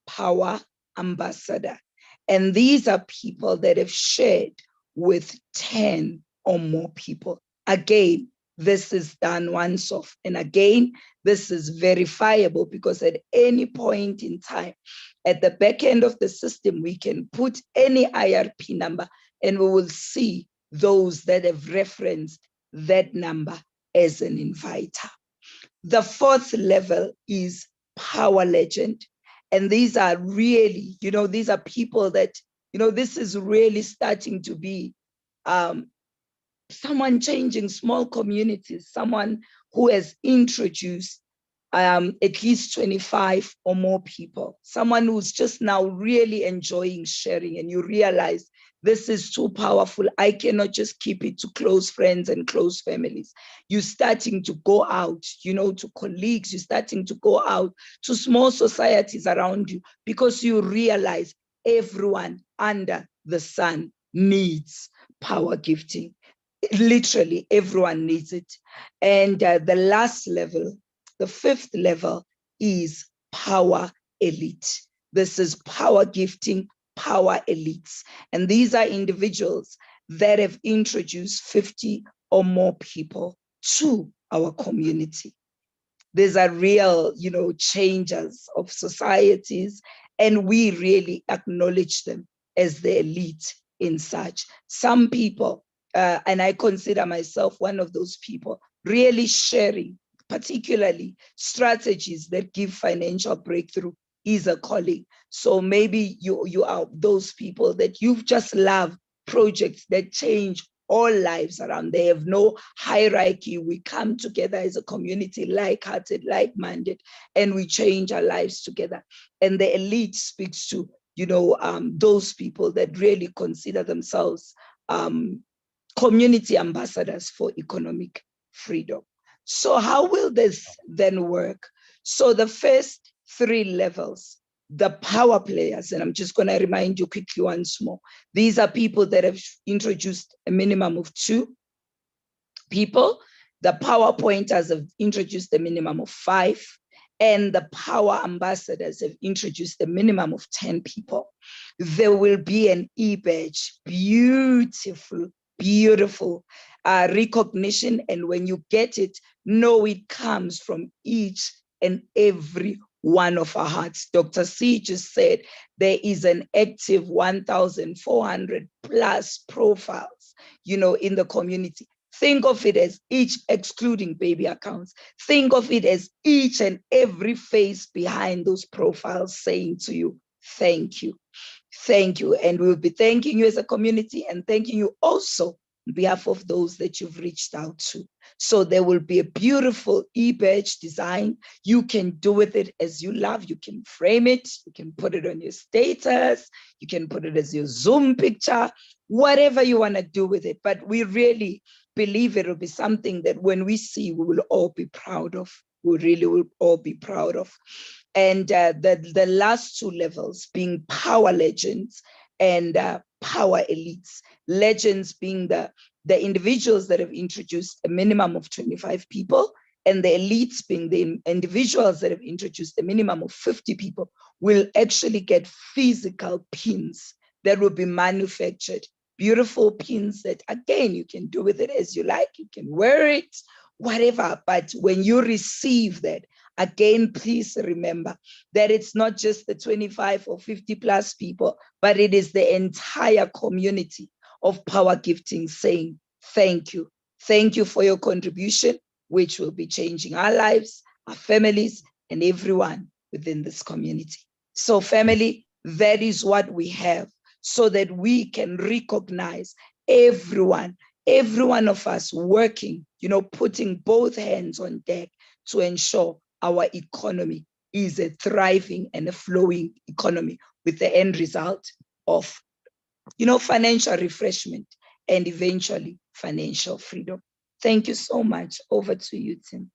power ambassador. And these are people that have shared with 10 or more people. Again, this is done once off. And again, this is verifiable because at any point in time, at the back end of the system, we can put any IRP number and we will see those that have referenced that number as an inviter. The fourth level is power legend. And these are really, you know, these are people that, you know, this is really starting to be someone changing small communities, someone who has introduced at least 25 or more people, someone who's just now really enjoying sharing, and you realize this is too powerful. I cannot just keep it to close friends and close families. You're starting to go out, you know, to colleagues, you're starting to go out to small societies around you because you realize everyone under the sun needs power gifting. Literally everyone needs it. And the last level, the fifth level, is power elite. This is power gifting, power elites. And these are individuals that have introduced 50 or more people to our community. These are real, changers of societies, and we really acknowledge them as the elite in such. Some people, and I consider myself one of those people, really sharing, particularly strategies that give financial breakthrough is a calling. So maybe you are those people that you just love projects that change all lives around. They have no hierarchy. We come together as a community, like-hearted, like-minded, and we change our lives together. And the elite speaks to, those people that really consider themselves community ambassadors for economic freedom. So how will this then work? So the first 3 levels, the power players, and I'm just going to remind you quickly once more, these are people that have introduced a minimum of 2 people. The power pointers have introduced a minimum of 5, and the power ambassadors have introduced a minimum of 10 people. There will be an e-badge, beautiful recognition, and when you get it, know it comes from each and every one of our hearts. Dr. C just said there is an active 1,400 plus profiles, in the community. Think of it as each, excluding baby accounts, think of it as each and every face behind those profiles saying to you, thank you. Thank you. And we'll be thanking you as a community and thanking you also on behalf of those that you've reached out to. So there will be a beautiful e-badge design. You can do with it as you love. You can frame it. You can put it on your status. You can put it as your Zoom picture, whatever you want to do with it. But we really believe it will be something that when we see, we will all be proud of. We really will all be proud of. And the last 2 levels being power legends and power elites. Legends being the individuals that have introduced a minimum of 25 people, and the elites being the individuals that have introduced a minimum of 50 people will actually get physical pins that will be manufactured. Beautiful pins that, again, you can do with it as you like. You can wear it, whatever. But when you receive that, again, please remember that it's not just the 25 or 50 plus people, but it is the entire community of power gifting saying, thank you. Thank you for your contribution, which will be changing our lives, our families, and everyone within this community. So family, that is what we have so that we can recognize every one of us working, putting both hands on deck to ensure our economy is a thriving and a flowing economy with the end result of, financial refreshment and eventually financial freedom. Thank you so much. Over to you, Tim.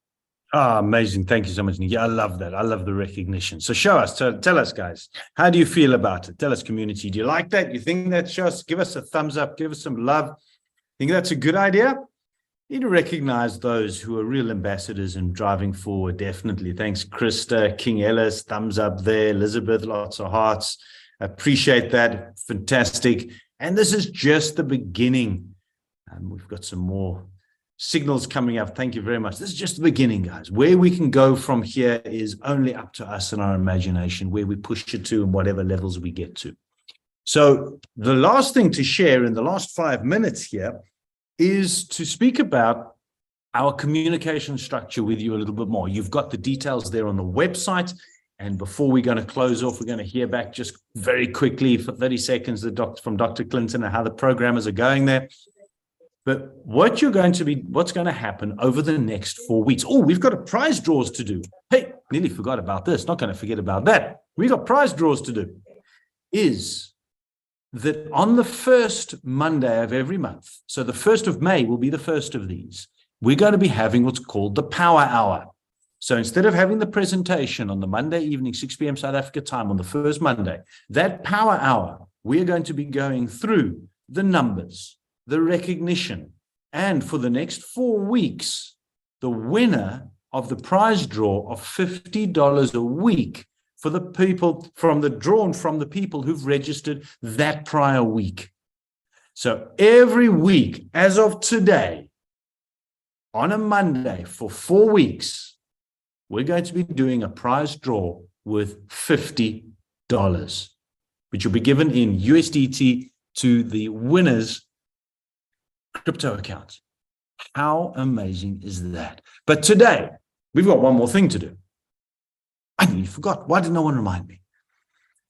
Amazing. Thank you so much, Nikki. I love that. I love the recognition. So show us, tell us, guys, how do you feel about it? Tell us, community. Do you like that? You think that? Show us, give us a thumbs up, give us some love. Think that's a good idea? You need to recognize those who are real ambassadors and driving forward. Definitely. Thanks, Krista, King Ellis, thumbs up there. Elizabeth, lots of hearts. Appreciate that. Fantastic. And this is just the beginning. We've got some more signals coming up. Thank you very much. This is just the beginning, guys. Where we can go from here is only up to us and our imagination, where we push it to and whatever levels we get to. So the last thing to share in the last 5 minutes here is to speak about our communication structure with you a little bit more. You've got the details there on the website. And before we're going to close off, we're going to hear back just very quickly for 30 seconds from Dr. Clinton and how the programmers are going there. But what's going to happen over the next 4 weeks? Oh, we've got a prize draws to do. Hey, nearly forgot about this. Not going to forget about that. We've got prize draws to do. Is that on the first Monday of every month, so the 1st of May will be the first of these, we're going to be having what's called the Power Hour. So instead of having the presentation on the Monday evening, 6 p.m. South Africa time on the first Monday, that Power Hour, we're going to be going through the numbers, the recognition, and for the next 4 weeks, the winner of the prize draw of $50 a week for the people from the people who've registered that prior week. So every week, as of today, on a Monday for 4 weeks, we're going to be doing a prize draw with $50, which will be given in USDT to the winner's crypto account. How amazing is that? But today, we've got one more thing to do. I nearly forgot. Why did no one remind me?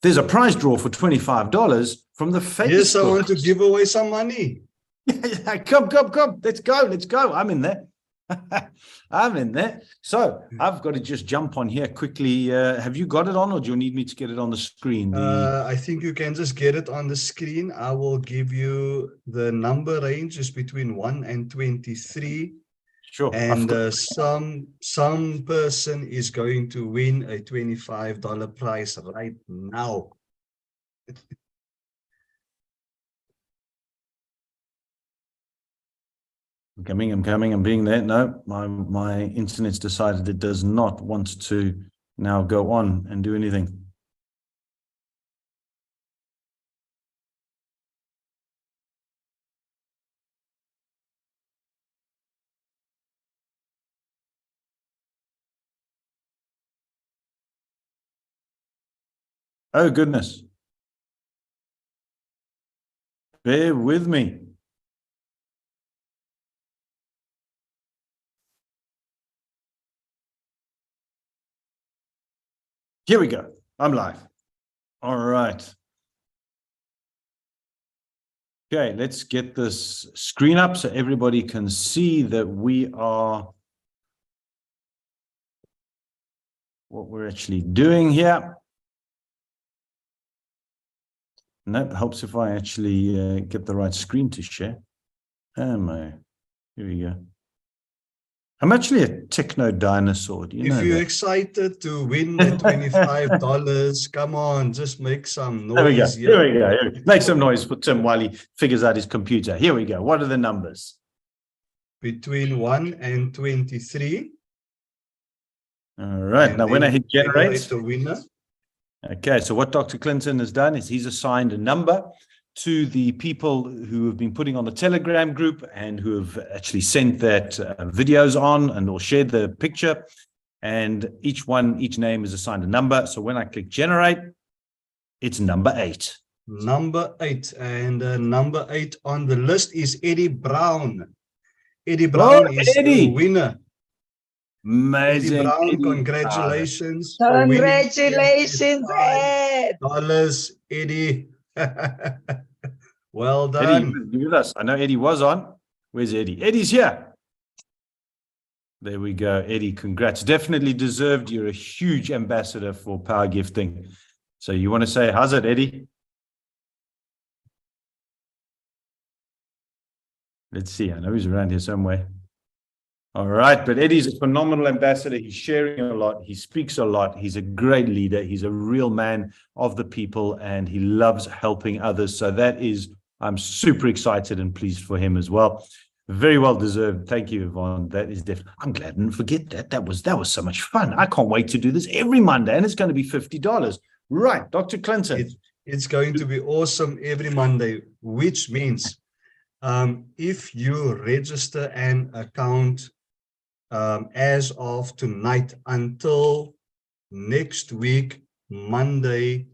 There's a prize draw for $25 from the Facebook. Yes, I want to give away some money. Come. Let's go. I'm in there. I'm in there. So I've got to just jump on here quickly. Have you got it on, or do you need me to get it on the screen? I think you can just get it on the screen. I will give you the number range is between 1 and 23. Sure. And some person is going to win a $25 prize right now. I'm coming. I'm being there. No, my internet's decided it does not want to now go on and do anything. Oh, goodness. Bear with me. Here we go. I'm live. All right. Okay, let's get this screen up so everybody can see that we are what we're actually doing here. Nope, helps if I actually get the right screen to share. Here we go. I'm actually a techno dinosaur. Do you know If you're that? excited to win the $25, come on, just make some noise. There we go. Here we go. Make some noise for Tim while he figures out his computer. Here we go. What are the numbers? Between 1 and 23. All right. And Now, when I then hit generate, the winner. okay, so what Dr. Clinton has done is he's assigned a number to the people who have been putting on the Telegram group and who have actually sent that videos on and or shared the picture. And each name is assigned a number. So when I click generate, it's number 8. Number 8. And number 8 on the list is Eddie Brown. Eddie Brown is Eddie. the winner. Amazing. Eddie Brown, Eddie. congratulations. for winning Congratulations, Ed. $25. Eddie. Well Eddie, done. you with us. I know Eddie was on. Where's Eddie? Eddie's here. There we go. Eddie, congrats. Definitely deserved. You're a huge ambassador for Power Gifting. So you want to say, how's it, Eddie? Let's see. I know he's around here somewhere. All right. But Eddie's a phenomenal ambassador. He's sharing a lot. He speaks a lot. He's a great leader. He's a real man of the people, and he loves helping others. So that is, I'm super excited and pleased for him as well. Very well deserved. Thank you, Yvonne. That is definitely, I'm glad I didn't forget that. That was so much fun. I can't wait to do this every Monday, and it's going to be $50. Right. Dr. Clinton. It's going to be awesome every Monday, which means if you register an account as of tonight until next week, Monday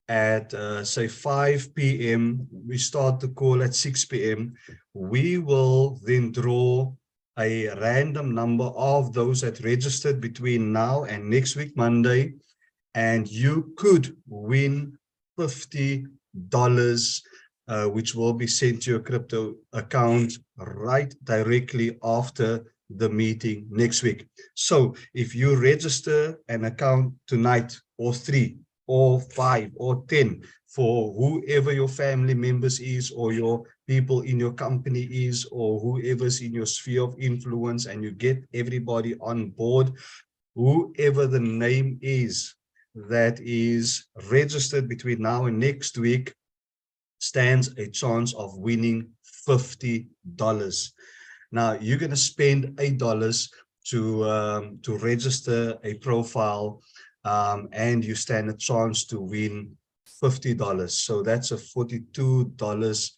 at say 5 p.m. We start the call at 6 p.m. We will then draw a random number of those that registered between now and next week, Monday, and you could win $50, which will be sent to your crypto account right directly after the meeting next week. So if you register an account tonight, or 3 or 5 or 10 for whoever your family members is, or your people in your company is, or whoever's in your sphere of influence, and you get everybody on board, whoever the name is that is registered between now and next week stands a chance of winning $50. Now you're going to spend $8 to register a profile. and you stand a chance to win $50. So that's a $42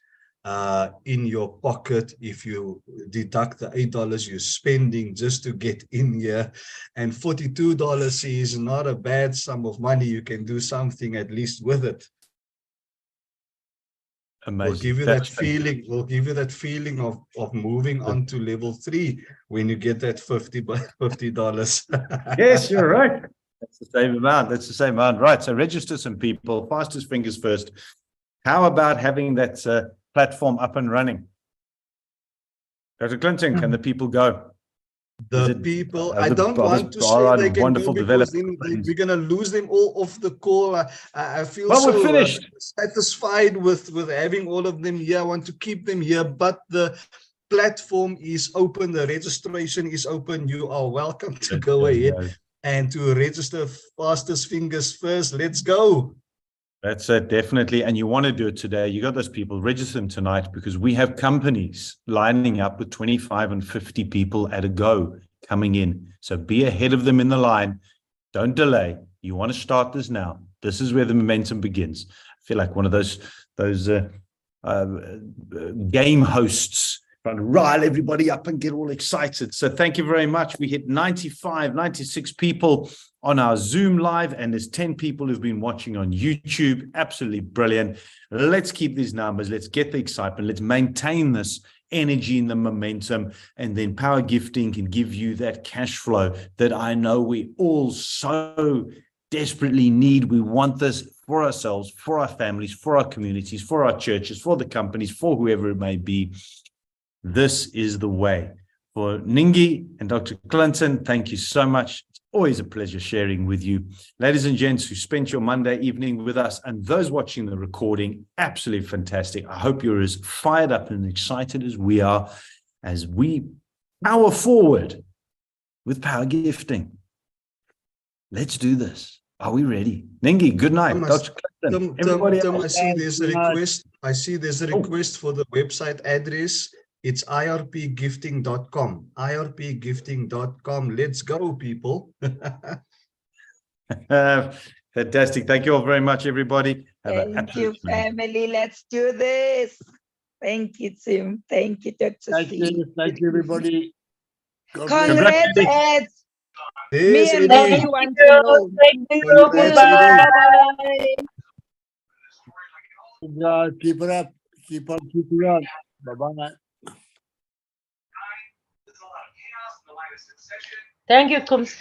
in your pocket if you deduct the $8 you're spending just to get in here. And $42 is not a bad sum of money. You can do something at least with it. Amazing. We'll give you that feeling. We'll give you that feeling of moving on to level 3 when you get that $50. Yes, you're right. That's the same amount. That's the same amount. Right. So register some people. Fastest fingers first. How about having that platform up and running? Dr. Clinton, can the people go? The people, I don't want to say they can go because then we're going to lose them all off the call. I feel well, so we're finished. Satisfied with having all of them here. I want to keep them here, but the platform is open. The registration is open. You are welcome to go ahead and to register. Fastest fingers first. Let's go. That's it, definitely. And you want to do it today. You got those people, register them tonight, because we have companies lining up with 25 and 50 people at a go coming in. So be ahead of them in the line. Don't delay. You want to start this now. This is where the momentum begins. I feel like one of those game hosts trying to rile everybody up and get all excited. So thank you very much. We hit 95, 96 people on our Zoom live, and there's 10 people who've been watching on YouTube. Absolutely brilliant. Let's keep these numbers. Let's get the excitement. Let's maintain this energy and the momentum, and then Power Gifting can give you that cash flow that I know we all so desperately need. We want this for ourselves, for our families, for our communities, for our churches, for the companies, for whoever it may be. This is the way. For Ningi and Dr. Clinton, thank you so much. It's always a pleasure sharing with you. Ladies and gents who spent your Monday evening with us, and those watching the recording, absolutely fantastic. I hope you're as fired up and excited as we are as we power forward with Power Gifting. Let's do this. Are we ready? Ningi, good night. Dr. Clinton, everybody else. I see there's a request. I see there's a request for the website address. It's irpgifting.com. irpgifting.com. Let's go, people. Fantastic. Thank you all very much, everybody. Thank you, family. Let's do this. Thank you, Tim. Thank you, Dr. Thank you, everybody. Congrats, Ed. Yes, Me and Eddie. Eddie want to know. Congrats, Eddie. Keep it up. Keep on keeping on. Bye-bye. Thank you, Kums.